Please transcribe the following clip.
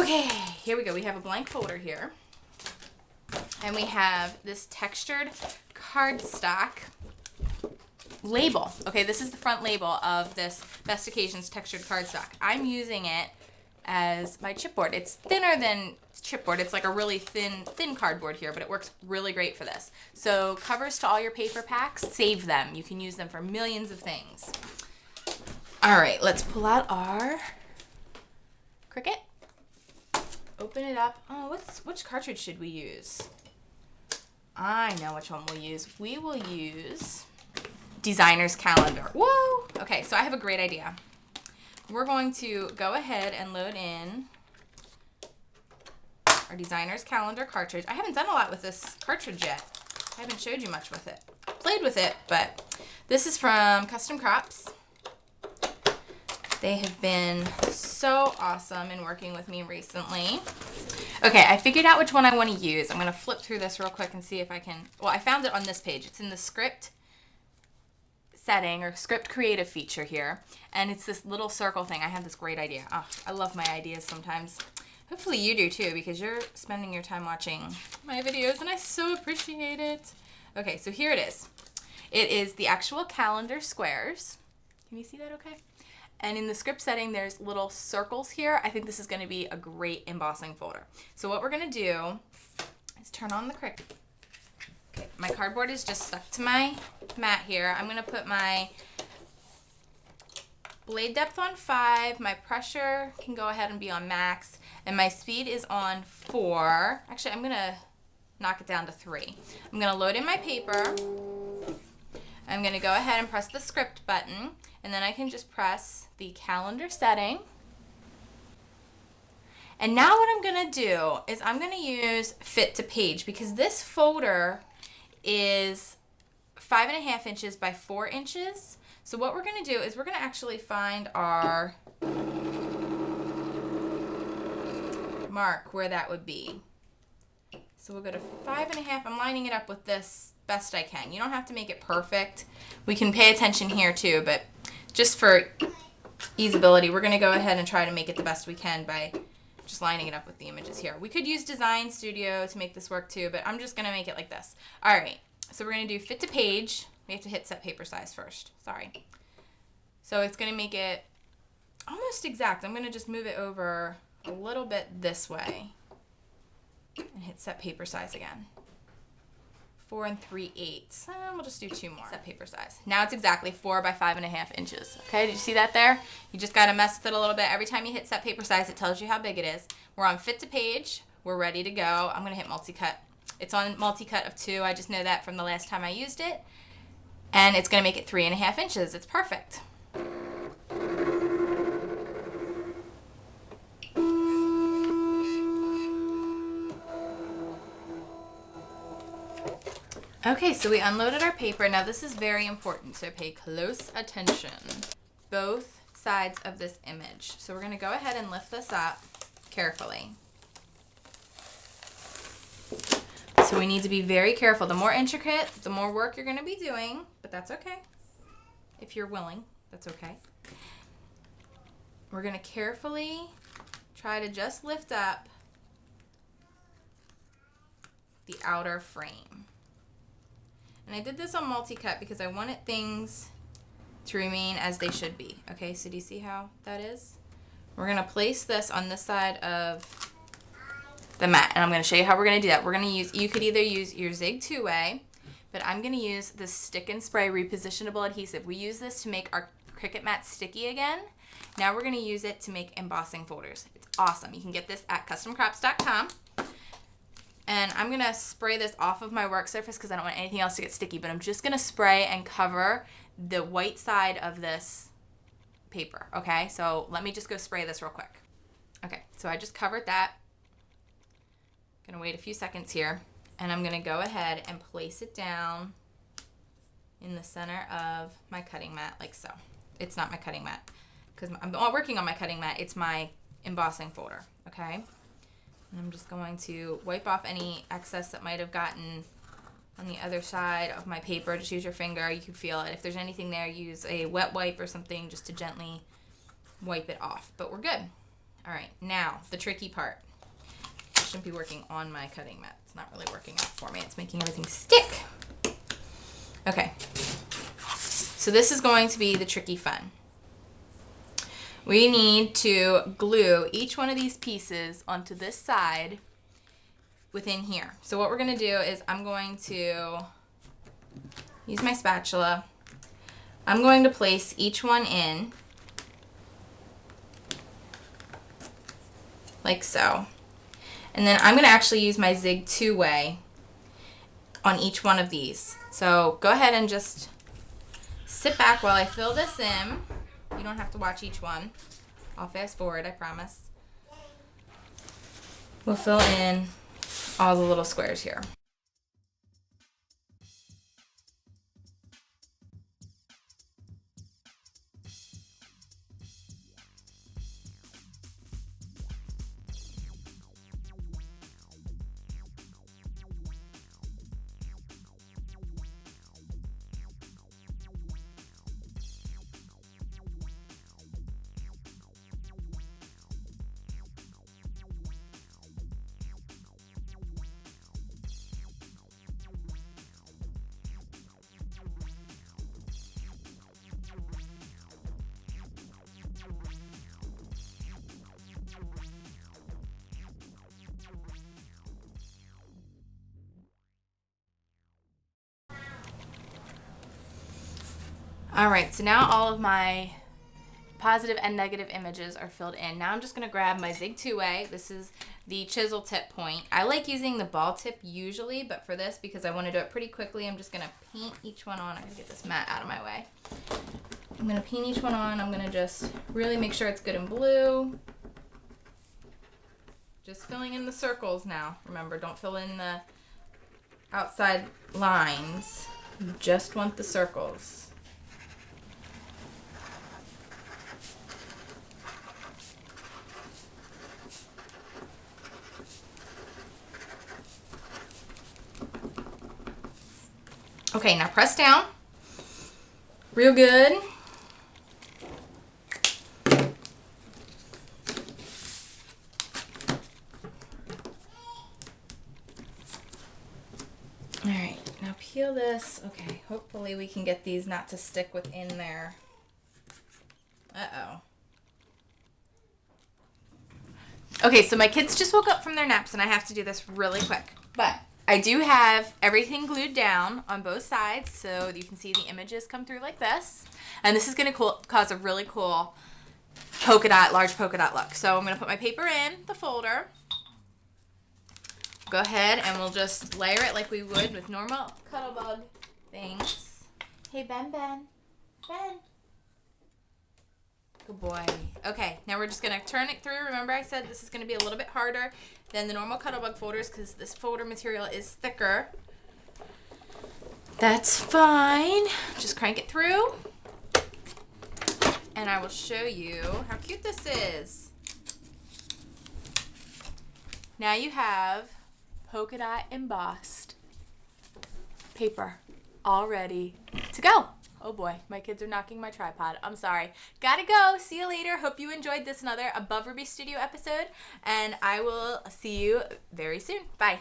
Okay, here we go. We have a blank folder here. And we have this textured cardstock label. Okay, this is the front label of this Best Occasions textured cardstock. I'm using it as my chipboard. It's thinner than chipboard. It's like a really thin cardboard here, but it works really great for this. So covers to all your paper packs, save them. You can use them for millions of things. All right, let's pull out our Cricut. Open it up. Oh, which cartridge should we use? I know which one we'll use. We will use Designer's Calendar. Whoa! Okay, so I have a great idea. We're going to go ahead and load in our Designer's Calendar cartridge. I haven't done a lot with this cartridge yet. I haven't showed you much with it. Played with it, but this is from Custom Crops. They have been so awesome in working with me recently. Okay, I figured out which one I want to use. I'm going to flip through this real quick and see if I can... Well, I found it on this page. It's in the script setting or script creative feature here. And it's this little circle thing. I had this great idea. Oh, I love my ideas sometimes. Hopefully you do too, because you're spending your time watching my videos and I so appreciate it. Okay, so here it is. It is the actual calendar squares. Can you see that okay? And in the script setting, there's little circles here. I think this is going to be a great embossing folder. So what we're going to do is turn on the Cricut. Okay, my cardboard is just stuck to my mat here. I'm going to put my blade depth on 5. My pressure can go ahead and be on max. And my speed is on 4. Actually, I'm going to knock it down to 3. I'm going to load in my paper. I'm going to go ahead and press the script button. And then I can just press the calendar setting. And now what I'm going to do is I'm going to use fit to page because this folder is 5.5 inches by 4 inches. So what we're going to do is we're going to actually find our mark where that would be. So we'll go to 5.5. I'm lining it up with this best I can. You don't have to make it perfect. We can pay attention here too, but just for easeability, we're going to go ahead and try to make it the best we can by just lining it up with the images here. We could use Design Studio to make this work too, but I'm just going to make it like this. All right, so we're going to do fit to page. We have to hit set paper size first. Sorry. So it's going to make it almost exact. I'm going to just move it over a little bit this way and hit set paper size again. 4 3/8. We'll just do 2 more. Set paper size. Now it's exactly 4 by 5.5 inches. Okay, did you see that there? You just got to mess with it a little bit. Every time you hit set paper size, it tells you how big it is. We're on fit to page. We're ready to go. I'm going to hit multi-cut. It's on multi-cut of 2. I just know that from the last time I used it. And it's going to make it 3.5 inches. It's perfect. Okay, so we unloaded our paper. Now this is very important, so pay close attention. Both sides of this image. So we're going to go ahead and lift this up carefully. So we need to be very careful. The more intricate, the more work you're going to be doing, but that's okay. If you're willing, that's okay. We're going to carefully try to just lift up the outer frame. And I did this on multi-cut because I wanted things to remain as they should be. Okay, so do you see how that is? We're going to place this on this side of the mat. And I'm going to show you how we're going to do that. We're going to use, you could either use your Zig 2-way, but I'm going to use this Stick and Spray repositionable adhesive. We use this to make our Cricut mat sticky again. Now we're going to use it to make embossing folders. It's awesome. You can get this at customcrops.com. And I'm going to spray this off of my work surface because I don't want anything else to get sticky. But I'm just going to spray and cover the white side of this paper. Okay, so let me just go spray this real quick. Okay, so I just covered that. I'm going to wait a few seconds here. And I'm going to go ahead and place it down in the center of my cutting mat like so. It's not my cutting mat because I'm not working on my cutting mat. It's my embossing folder. Okay. And I'm just going to wipe off any excess that might have gotten on the other side of my paper. Just use your finger. You can feel it. If there's anything there, use a wet wipe or something just to gently wipe it off. But we're good. All right, now the tricky part. I shouldn't be working on my cutting mat. It's not really working out for me. It's making everything stick. Okay, so this is going to be the tricky fun. We need to glue each one of these pieces onto this side within here. So what we're gonna do is I'm going to use my spatula. I'm going to place each one in like so. And then I'm gonna actually use my zig 2-way on each one of these. So go ahead and just sit back while I fill this in. You don't have to watch each one. I'll fast forward, I promise. We'll fill in all the little squares here. All right, so now all of my positive and negative images are filled in. Now I'm just gonna grab my zig 2-way. This is the chisel tip point. I like using the ball tip usually, but for this, because I wanna do it pretty quickly, I'm just gonna paint each one on. I gotta get this mat out of my way. I'm gonna paint each one on. I'm gonna just really make sure it's good and blue. Just filling in the circles now. Remember, don't fill in the outside lines. You just want the circles. Okay, now press down real good. All right, now peel this. Okay, hopefully we can get these not to stick within there. Uh-oh. Okay, so my kids just woke up from their naps and I have to do this really quick, but I do have everything glued down on both sides so you can see the images come through like this. And this is going to cause a really cool polka dot, large polka dot look. So I'm going to put my paper in the folder. Go ahead and we'll just layer it like we would with normal Cuttlebug things. Hey, Ben. Good boy. Okay, now we're just going to turn it through. Remember I said this is going to be a little bit harder than the normal Cuttlebug folders because this folder material is thicker. That's fine. Just crank it through. And I will show you how cute this is. Now you have polka dot embossed paper all ready to go. Oh boy, my kids are knocking my tripod. I'm sorry. Gotta go. See you later. Hope you enjoyed this another Above Ruby Studio episode, and I will see you very soon. Bye.